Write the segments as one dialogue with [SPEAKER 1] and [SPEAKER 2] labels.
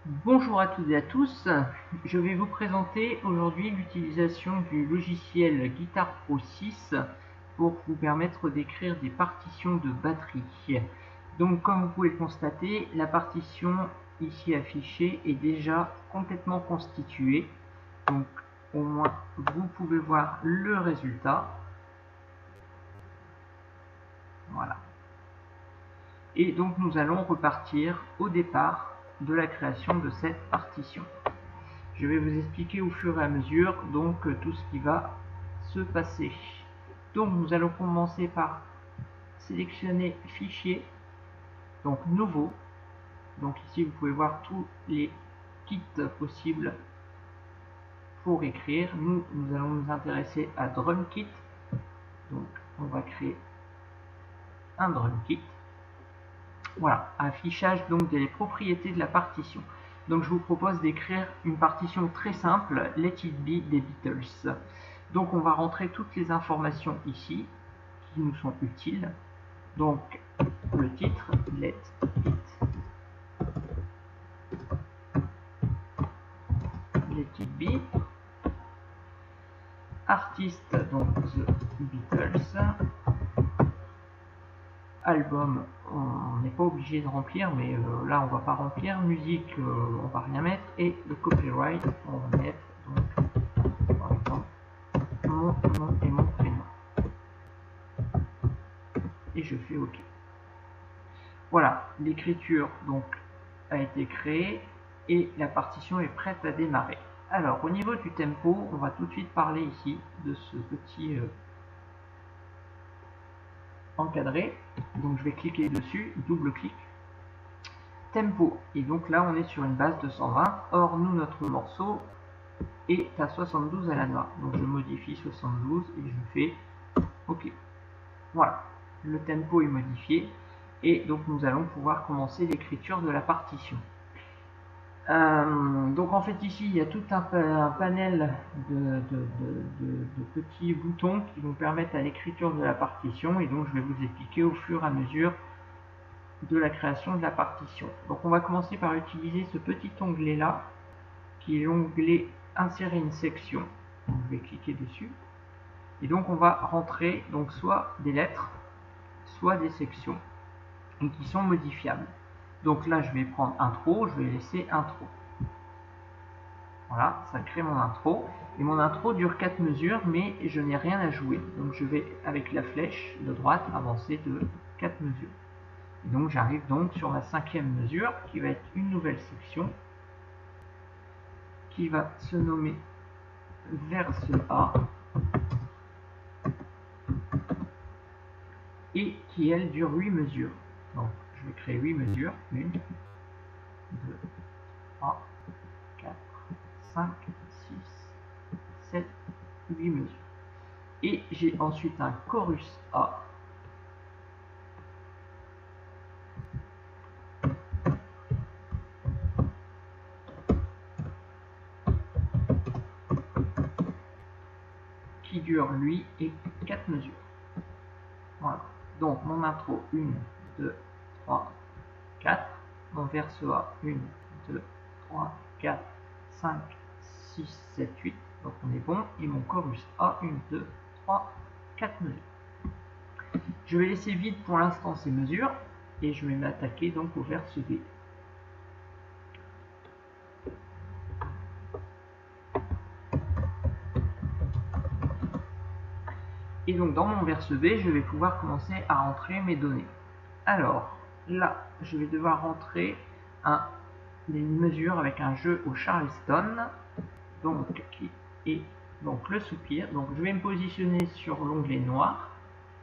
[SPEAKER 1] Bonjour à toutes et à tous, je vais vous présenter aujourd'hui l'utilisation du logiciel Guitar Pro 6 pour vous permettre d'écrire des partitions de batterie. Donc comme vous pouvez le constater, la partition ici affichée est déjà complètement constituée. Donc au moins vous pouvez voir le résultat. Voilà. Et donc nous allons repartir au départ de la création de cette partition. Je vais vous expliquer au fur et à mesure donc tout ce qui va se passer. Donc nous allons commencer par sélectionner fichier, donc nouveau. Donc ici vous pouvez voir tous les kits possibles pour écrire. Nous allons nous intéresser à Drum Kit. Donc on va créer un Drum Kit. Voilà, affichage donc des propriétés de la partition. Donc je vous propose d'écrire une partition très simple, Let It Be des Beatles. Donc on va rentrer toutes les informations ici qui nous sont utiles. Donc le titre, Let It Be. Artiste, donc The Beatles. Album, on n'est pas obligé de remplir, mais là on va pas remplir. Musique, on va rien mettre. Et le copyright, on va mettre donc par exemple mon nom et mon prénom. Et je fais OK. Voilà, l'écriture donc a été créée et la partition est prête à démarrer. Alors au niveau du tempo, on va tout de suite parler ici de ce petit encadré. Donc je vais cliquer dessus, double-clic. Tempo, et donc là on est sur une base de 120. Or nous, notre morceau est à 72 à la noix. Donc je modifie 72 et je fais OK. Voilà, le tempo est modifié et donc nous allons pouvoir commencer l'écriture de la partition. Donc en fait ici il y a tout un panel de petits boutons qui vont permettre à l'écriture de la partition, et donc je vais vous expliquer au fur et à mesure de la création de la partition. Donc on va commencer par utiliser ce petit onglet là qui est l'onglet insérer une section. Donc, je vais cliquer dessus et donc on va rentrer donc soit des lettres soit des sections et qui sont modifiables. Donc là je vais prendre intro, je vais laisser intro. Voilà, ça crée mon intro. Et mon intro dure 4 mesures, mais je n'ai rien à jouer. Donc je vais, avec la flèche de droite, avancer de 4 mesures. Et donc j'arrive donc sur ma 5e mesure, qui va être une nouvelle section, qui va se nommer verse A, et qui, elle, dure 8 mesures. Donc je vais créer 8 mesures. 1, 2, 3, 4, 5, 6, 7, 8 mesures. Et j'ai ensuite un chorus A, qui dure lui et 4 mesures. Voilà. Donc mon intro 1, 2, 3, 4. Mon verse A 1, 2, 3, 4, 5, 6, 7, 8. Donc on est bon. Et mon chorus A 1, 2, 3, 4 mesures. Je vais laisser vide pour l'instant ces mesures et je vais m'attaquer donc au verse B. Et donc dans mon verse B, je vais pouvoir commencer à rentrer mes données. Alors là, je vais devoir rentrer une mesure avec un jeu au Charleston, donc qui est donc le soupir. Donc je vais me positionner sur l'onglet noir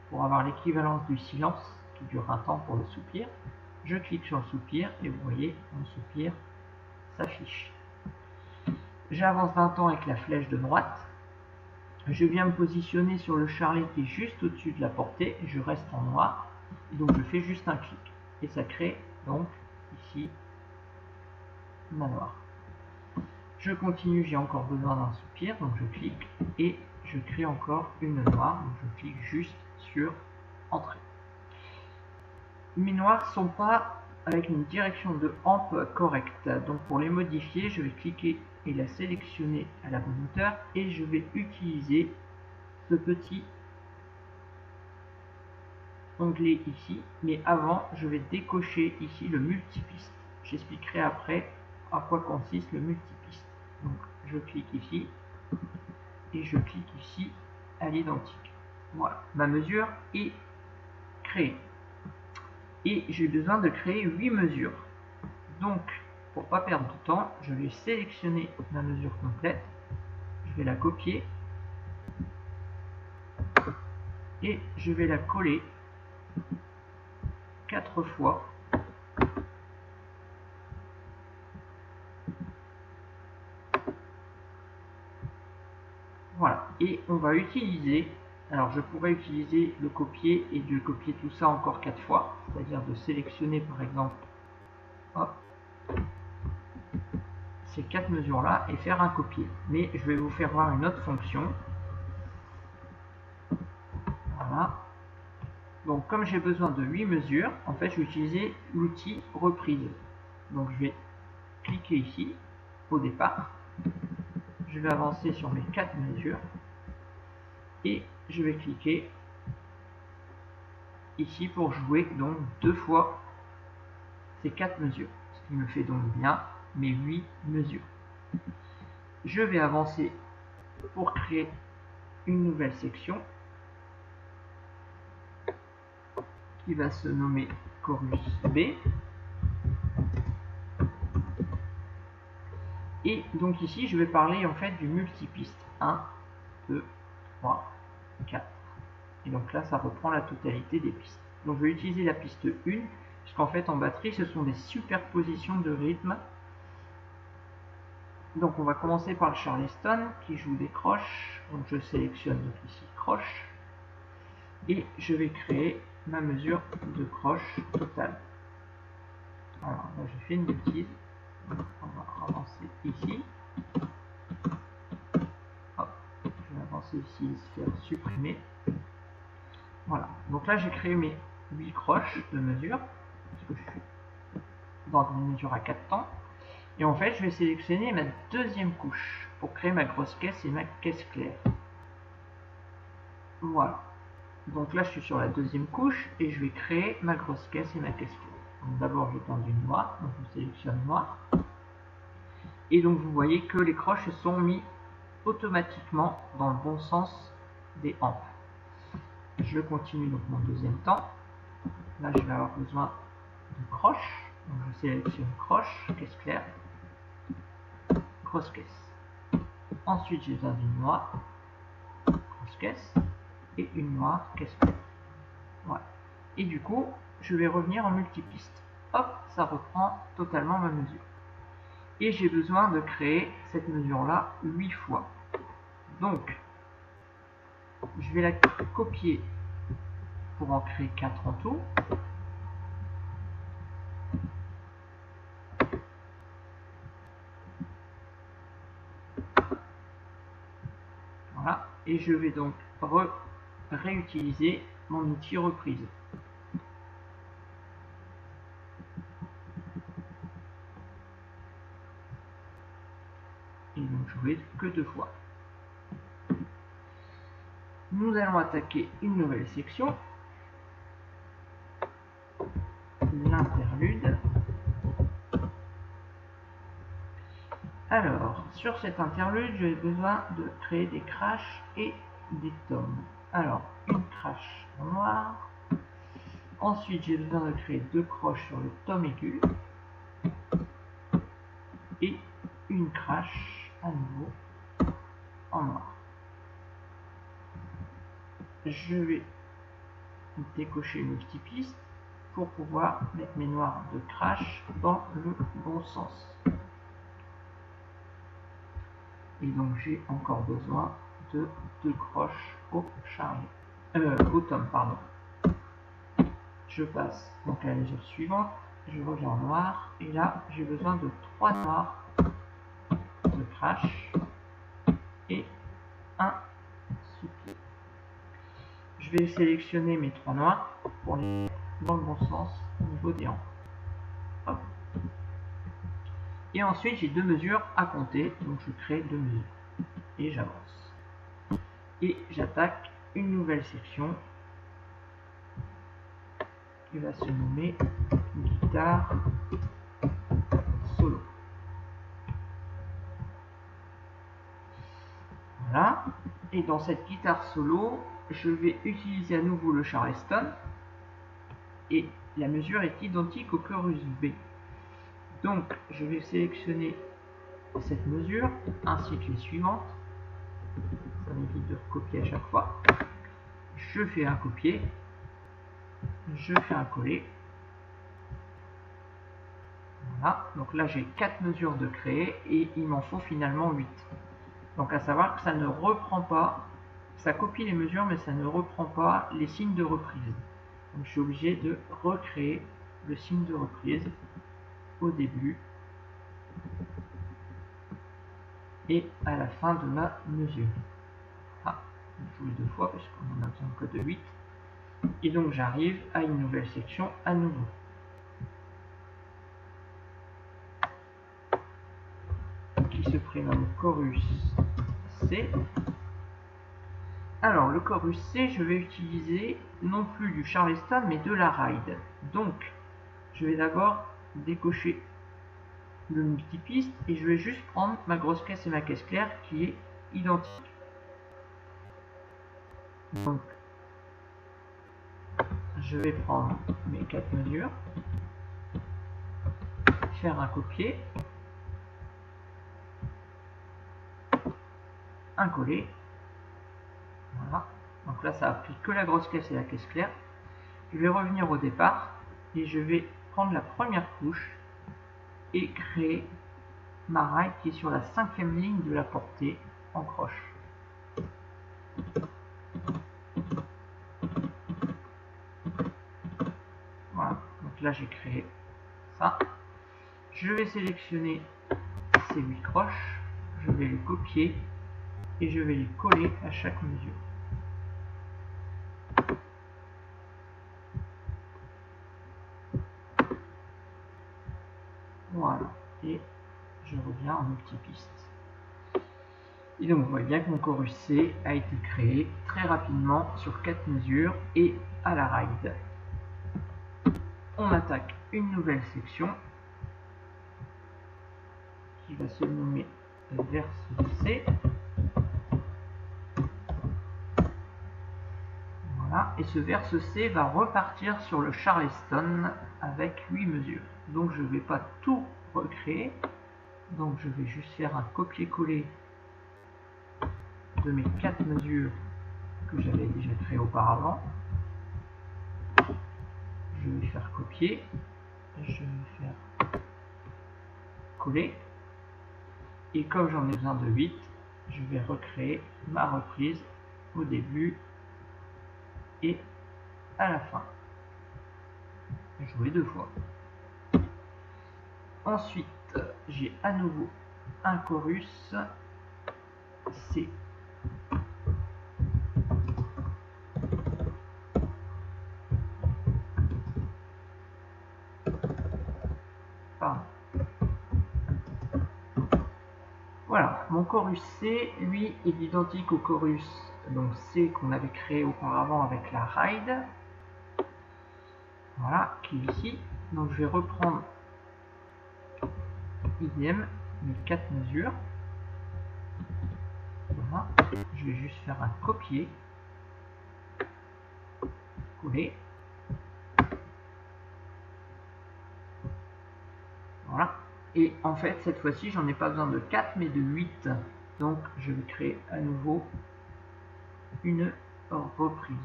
[SPEAKER 1] pour avoir l'équivalence du silence qui dure un temps pour le soupir. Je clique sur le soupir et vous voyez mon soupir s'affiche. J'avance d'un temps avec la flèche de droite. Je viens me positionner sur le charlet qui est juste au-dessus de la portée. Je reste en noir. Et donc je fais juste un clic. Et ça crée donc ici ma noire. Je continue, j'ai encore besoin d'un soupir. Donc je clique et je crée encore une noire. Donc je clique juste sur Entrée. Mes noirs ne sont pas avec une direction de hampe correcte. Donc pour les modifier, je vais cliquer et la sélectionner à la bonne hauteur et je vais utiliser ce petit onglet ici, mais avant je vais décocher ici le multipiste. J'expliquerai après à quoi consiste le multipiste. Donc je clique ici et je clique ici à l'identique. Voilà, ma mesure est créée. Et j'ai besoin de créer 8 mesures. Donc, pour pas perdre de temps, je vais sélectionner ma mesure complète. Je vais la copier. Et je vais la coller 4 fois. Voilà. Et on va utiliser, alors je pourrais utiliser le copier et de copier tout ça encore 4 fois. C'est-à-dire de sélectionner par exemple, hop, ces 4 mesures là et faire un copier. Mais je vais vous faire voir une autre fonction. Voilà. Donc comme j'ai besoin de 8 mesures, en fait je vais utiliser l'outil reprise. Donc je vais cliquer ici au départ. Je vais avancer sur mes 4 mesures. Et je vais cliquer ici pour jouer donc 2 fois ces 4 mesures. Ce qui me fait donc bien mes 8 mesures. Je vais avancer pour créer une nouvelle section qui va se nommer Chorus B. Et donc ici je vais parler en fait du multipiste. 1, 2, 3, 4. Et donc là ça reprend la totalité des pistes. Donc je vais utiliser la piste 1, puisqu'en fait en batterie ce sont des superpositions de rythmes. Donc on va commencer par le Charleston qui joue des croches. Donc je sélectionne donc ici croche. Et je vais créer ma mesure de croche totale. Alors là j'ai fait une bêtise. Donc, on va avancer ici. Hop, je vais avancer ici, faire supprimer. Voilà, donc là j'ai créé mes 8 croches de mesure, parce que je suis dans une mesure à 4 temps. Et en fait je vais sélectionner ma deuxième couche pour créer ma grosse caisse et ma caisse claire. Voilà, donc là je suis sur la deuxième couche et je vais créer ma grosse caisse et ma caisse claire. Donc d'abord j'étends du noir, donc je sélectionne noir. Et donc vous voyez que les croches sont mises automatiquement dans le bon sens des hampes. Je continue donc mon deuxième temps. Là je vais avoir besoin de croche. Donc je sélectionne croche, caisse claire, grosse caisse. Ensuite j'ai besoin d'une noire, grosse caisse, et une noire, caisse claire. Voilà. Et du coup, je vais revenir en multipiste. Hop, ça reprend totalement ma mesure. Et j'ai besoin de créer cette mesure-là 8 fois. Donc, je vais la copier pour en créer 4 en tout. Voilà. Et je vais donc réutiliser mon outil reprise. Et donc jouer que 2 fois. Nous allons attaquer une nouvelle section, l'interlude. Alors, sur cet interlude, j'ai besoin de créer des crashs et des tomes. Alors, une crash en noir. Ensuite, j'ai besoin de créer 2 croches sur le tome aigu. Et une crash à nouveau en noir. Je vais décocher le multipiste pour pouvoir mettre mes noirs de crash dans le bon sens. Et donc j'ai encore besoin de 2 croches au tome, pardon. Je passe donc à la mesure suivante, je reviens en noir, et là j'ai besoin de 3 noirs de crash et un sous-pied. Je vais sélectionner mes 3 noirs pour les mettre dans le bon sens au niveau des hanches. Et ensuite j'ai 2 mesures à compter, donc je crée 2 mesures et j'avance. Et j'attaque une nouvelle section qui va se nommer guitare solo. Voilà. Et dans cette guitare solo, je vais utiliser à nouveau le Charleston et la mesure est identique au chorus B. Donc je vais sélectionner cette mesure ainsi que les suivantes. Ça m'évite de recopier à chaque fois. Je fais un copier, je fais un coller. Voilà, donc là j'ai 4 mesures de créer et il m'en faut finalement 8. Donc à savoir que ça ne reprend pas, ça copie les mesures mais ça ne reprend pas les signes de reprise. Donc je suis obligé de recréer le signe de reprise au début et à la fin de ma mesure. Ah, je joue 2 fois parce qu'on en a besoin que de 8. Et donc j'arrive à une nouvelle section à nouveau. Qui se prénomme chorus C. Alors le chorus C, je vais utiliser non plus du Charleston mais de la ride. Donc je vais d'abord décocher le multipiste et je vais juste prendre ma grosse caisse et ma caisse claire qui est identique. Donc je vais prendre mes 4 mesures, faire un copier, un coller. Voilà. Donc là ça a pris que la grosse caisse et la caisse claire. Je vais revenir au départ et je vais prendre la première couche et créer ma ride qui est sur la 5e ligne de la portée en croche. Voilà, donc là j'ai créé ça. Je vais sélectionner ces 8 croches, je vais les copier et je vais les coller à chaque mesure. Voilà, et je reviens en multipiste. Et donc vous voyez bien que mon chorus C a été créé très rapidement sur 4 mesures et à la ride. On attaque une nouvelle section qui va se nommer verse C. Voilà, et ce verse C va repartir sur le Charleston avec 8 mesures. Donc je ne vais pas tout recréer, donc je vais juste faire un copier-coller de mes 4 mesures que j'avais déjà créées auparavant. Je vais faire copier, je vais faire coller, et comme j'en ai besoin de 8, je vais recréer ma reprise au début et à la fin. Jouer 2 fois. Ensuite, j'ai à nouveau un chorus C. Pardon. Voilà, mon chorus C, lui, est identique au chorus donc C qu'on avait créé auparavant avec la ride. Voilà, qui est ici. Donc je vais reprendre idem mes 4 mesures. Voilà, je vais juste faire un copier, coller. Voilà. Et en fait, cette fois-ci, j'en ai pas besoin de 4, mais de 8. Donc, je vais créer à nouveau une reprise.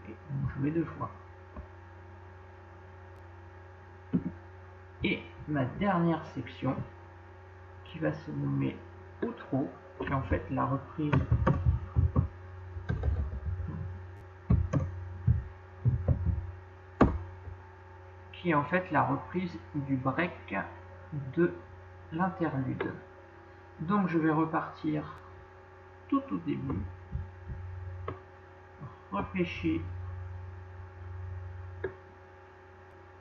[SPEAKER 1] Et donc, jouer 2 fois. Et ma dernière section, qui va se nommer outro, qui est en fait la reprise du break de l'interlude. Donc je vais repartir tout au début, repêcher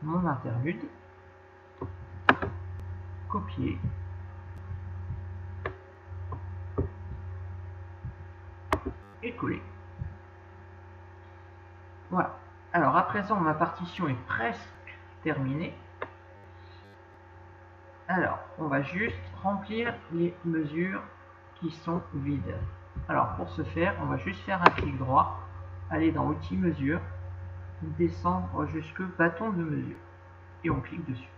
[SPEAKER 1] mon interlude, copier, et coller. Voilà. Alors à présent, ma partition est presque terminée. Alors, on va juste remplir les mesures qui sont vides. Alors, pour ce faire, on va juste faire un clic droit, aller dans Outils Mesure, descendre jusque bâton de mesure. Et on clique dessus.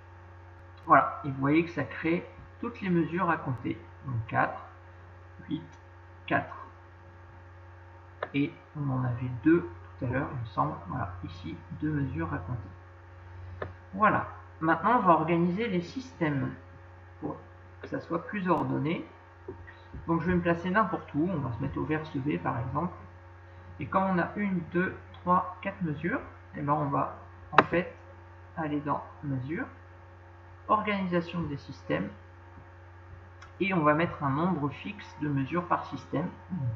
[SPEAKER 1] Voilà, et vous voyez que ça crée toutes les mesures à compter. Donc 4, 8, 4. Et on en avait 2 tout à l'heure, il me semble. Voilà, ici, 2 mesures à compter. Voilà. Maintenant, on va organiser les systèmes pour que ça soit plus ordonné. Donc, je vais me placer n'importe où. On va se mettre au verse B, par exemple. Et comme on a 1, 2, 3, 4 mesures, et ben on va en fait aller dans Mesures, Organisation des systèmes, et on va mettre un nombre fixe de mesures par système,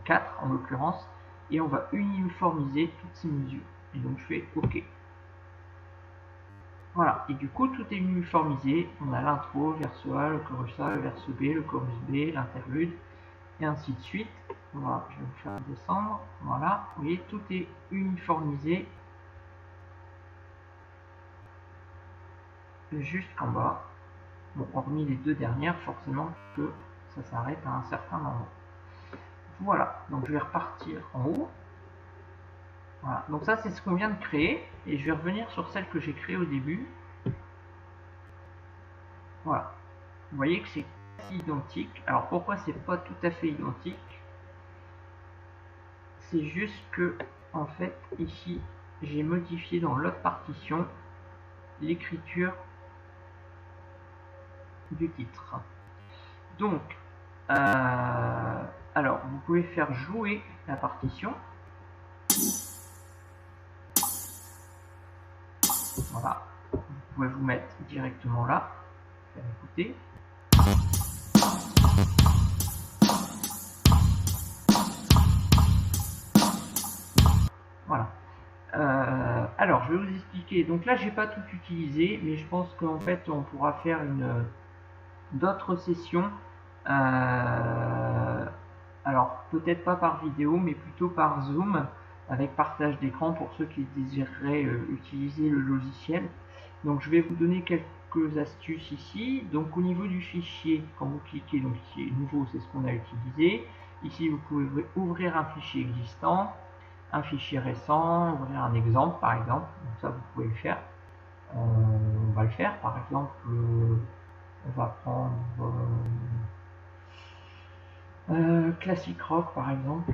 [SPEAKER 1] 4 en l'occurrence, et on va uniformiser toutes ces mesures. Et donc, je fais OK. Voilà, et du coup tout est uniformisé, on a l'intro, verse A, le chorus A, le verse B, le chorus B, l'interlude, et ainsi de suite. Voilà, je vais vous faire descendre, voilà, vous voyez, tout est uniformisé jusqu'en bas. Bon, hormis les 2 dernières, forcément que ça s'arrête à un certain moment. Voilà, donc je vais repartir en haut. Voilà, donc ça c'est ce qu'on vient de créer, et je vais revenir sur celle que j'ai créée au début. Voilà. Vous voyez que c'est identique. Alors pourquoi c'est pas tout à fait identique? C'est juste que, en fait, ici, j'ai modifié dans l'autre partition l'écriture du titre. Donc, alors, vous pouvez faire jouer la partition. Voilà. Vous pouvez vous mettre directement là. Faire écouter. Voilà. Alors, je vais vous expliquer. Donc là, j'ai pas tout utilisé, mais je pense qu'en fait, on pourra faire d'autres sessions. Alors, peut-être pas par vidéo, mais plutôt par Zoom, avec partage d'écran pour ceux qui désireraient utiliser le logiciel. Donc, je vais vous donner quelques astuces ici. Donc, au niveau du fichier, quand vous cliquez, donc ici, nouveau, c'est ce qu'on a utilisé. Ici, vous pouvez ouvrir un fichier existant, un fichier récent, ouvrir un exemple, par exemple. Donc, ça, vous pouvez le faire. On va le faire, par exemple, on va prendre Classic Rock, par exemple.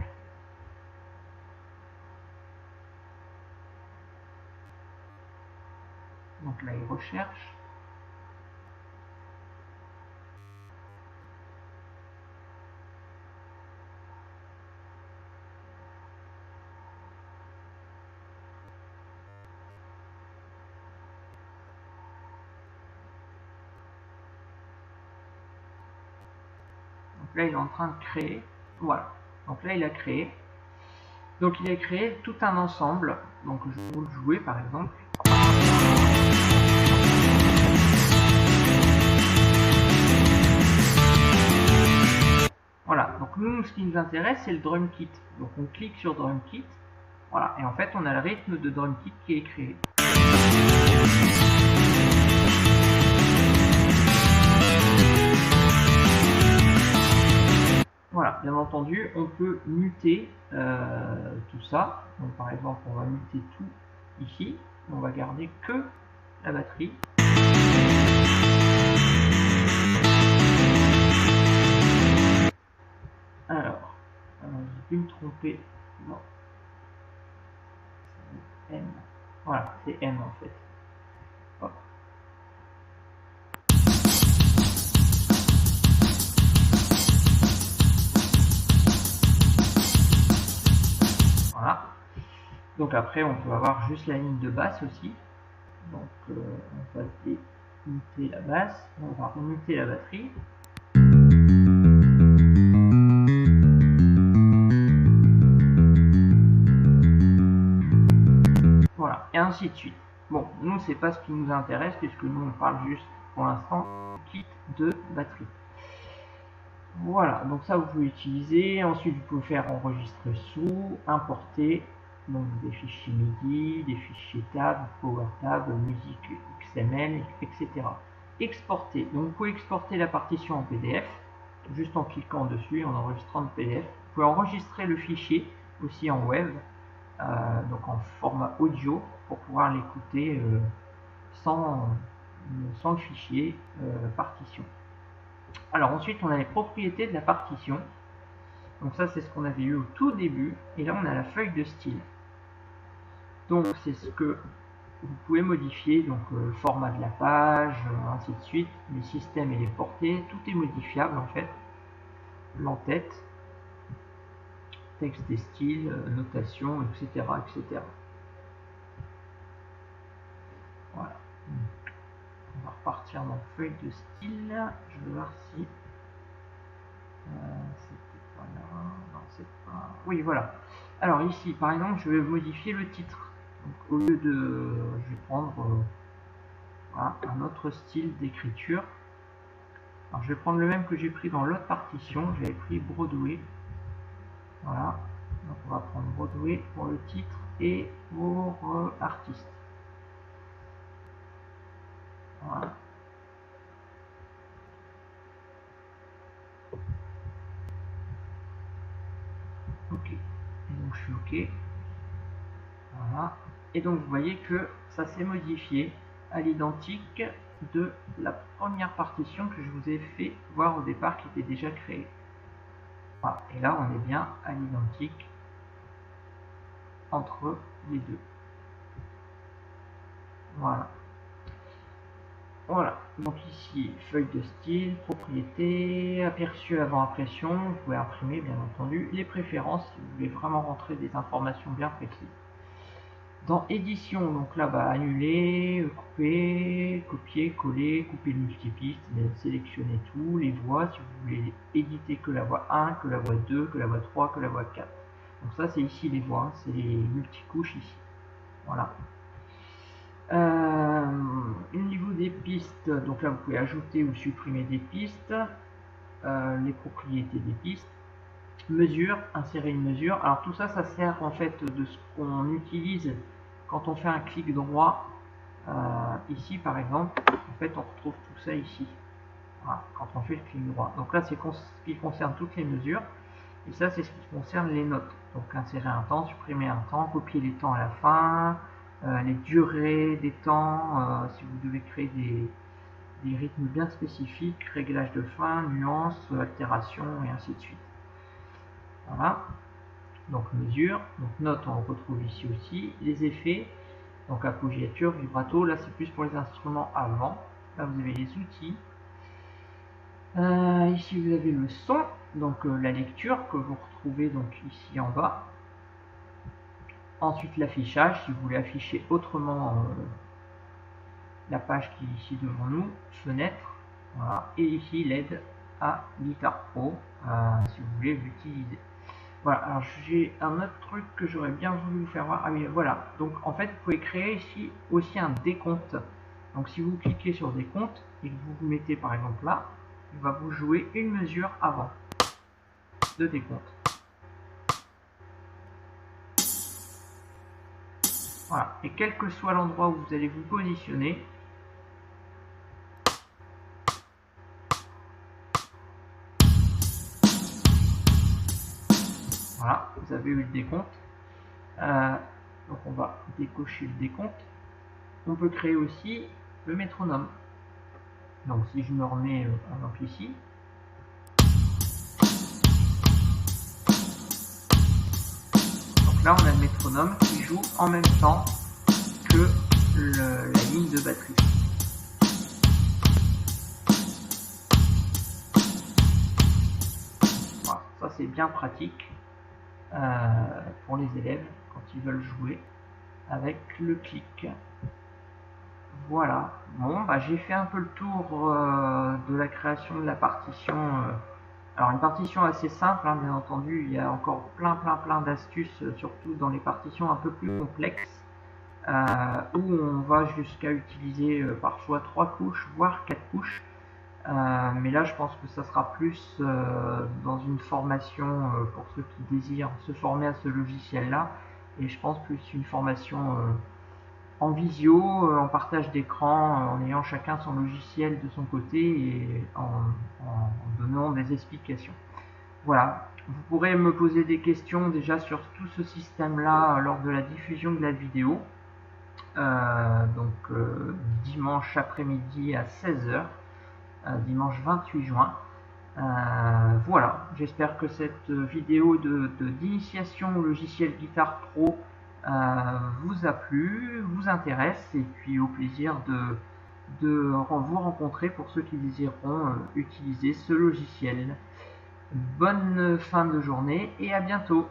[SPEAKER 1] Donc là, il recherche. Donc là, il est en train de créer. Voilà. Donc là, il a créé. Donc il a créé tout un ensemble. Donc je vais vous le jouer, par exemple. Voilà. Donc nous, ce qui nous intéresse, c'est le drum kit. Donc on clique sur drum kit. Voilà. Et en fait, on a le rythme de drum kit qui est créé. Voilà, bien entendu, on peut muter tout ça. Donc par exemple, on va muter tout ici. On va garder que la batterie. Alors, j'ai pu me tromper. Non. C'est M. Voilà, c'est M en fait. Hop. Voilà. Donc après, on peut avoir juste la ligne de basse aussi. Donc on va démuter la basse. On va remuter la batterie. Voilà, et ainsi de suite. Bon, nous c'est pas ce qui nous intéresse puisque nous on parle juste pour l'instant kit de batterie. Voilà, donc ça vous pouvez utiliser. Ensuite vous pouvez faire enregistrer sous, importer, donc des fichiers MIDI, des fichiers tab, power tab, musique XML, etc. Exporter, donc vous pouvez exporter la partition en PDF, juste en cliquant dessus, en enregistrant le PDF. Vous pouvez enregistrer le fichier aussi en web, donc en format audio, pour pouvoir l'écouter sans le fichier partition. Alors ensuite on a les propriétés de la partition, donc ça c'est ce qu'on avait eu au tout début, et là on a la feuille de style. Donc c'est ce que vous pouvez modifier, donc le format de la page, ainsi de suite, les systèmes et les portées, tout est modifiable en fait. L'entête, texte et style, notation, etc., etc. Voilà. On va repartir dans feuille de style. Je vais voir si c'était pas là. Non, c'est pas. Oui, voilà. Alors ici, par exemple, je vais modifier le titre. Donc, au lieu de, je vais prendre voilà, un autre style d'écriture. Alors, je vais prendre le même que j'ai pris dans l'autre partition. J'avais pris Broadway. Voilà. Donc, on va prendre Broadway pour le titre et pour artiste. Voilà. Ok. Et donc je suis ok. Voilà. Et donc vous voyez que ça s'est modifié à l'identique de la première partition que je vous ai fait voir au départ qui était déjà créée. Voilà. Et là on est bien à l'identique entre les deux. Voilà. Voilà, donc ici, feuille de style, propriété, aperçu avant impression, vous pouvez imprimer bien entendu, les préférences si vous voulez vraiment rentrer des informations bien précises. Dans édition, donc là, annuler, couper, copier, coller, couper le multipiste, sélectionner tout, les voix, si vous voulez éditer que la voix 1, que la voix 2, que la voix 3, que la voix 4. Donc ça c'est ici les voix, c'est les multicouches ici. Voilà. Au niveau des pistes, donc là vous pouvez ajouter ou supprimer des pistes, les propriétés des pistes, mesure, insérer une mesure. Alors tout ça, ça sert en fait de ce qu'on utilise quand on fait un clic droit. Ici par exemple, en fait on retrouve tout ça ici. Voilà, quand on fait le clic droit. Donc là c'est ce qui concerne toutes les mesures. Et ça c'est ce qui concerne les notes. Donc insérer un temps, supprimer un temps, copier les temps à la fin. Les durées des temps, si vous devez créer des rythmes bien spécifiques, réglage de fin, nuances, altération et ainsi de suite. Voilà, donc mesure, donc note on le retrouve ici aussi, les effets, donc appoggiature, vibrato, là c'est plus pour les instruments avant, là vous avez les outils, ici vous avez le son, donc la lecture que vous retrouvez donc ici en bas. Ensuite l'affichage, si vous voulez afficher autrement la page qui est ici devant nous, fenêtre, voilà. Et ici l'aide à Guitar Pro, si vous voulez l'utiliser. Voilà, alors j'ai un autre truc que j'aurais bien voulu vous faire voir. Ah oui, voilà, donc en fait vous pouvez créer ici aussi un décompte. Donc si vous cliquez sur décompte et que vous vous mettez par exemple là, il va vous jouer une mesure avant de décompte. Voilà, et quel que soit l'endroit où vous allez vous positionner, voilà, vous avez eu le décompte. Donc on va décocher le décompte. On peut créer aussi le métronome. Donc si je me remets par exemple ici, donc là on a le métronome qui joue en même temps que la ligne de batterie. Voilà, ça c'est bien pratique pour les élèves quand ils veulent jouer avec le clic. Voilà, bon j'ai fait un peu le tour de la création de la partition. Alors une partition assez simple, hein, bien entendu, il y a encore plein d'astuces, surtout dans les partitions un peu plus complexes. où on va jusqu'à utiliser parfois 3 couches, voire 4 couches. Mais là, je pense que ça sera plus dans une formation pour ceux qui désirent se former à ce logiciel-là. Et je pense plus une formation en visio, en partage d'écran, en ayant chacun son logiciel de son côté et en donnant des explications. Voilà, vous pourrez me poser des questions déjà sur tout ce système-là lors de la diffusion de la vidéo. Dimanche après-midi à 16 h, dimanche 28 juin. Voilà, j'espère que cette vidéo d'initiation au logiciel Guitar Pro vous a plu, vous intéresse, et puis au plaisir de vous rencontrer pour ceux qui désireront utiliser ce logiciel. Bonne fin de journée et à bientôt.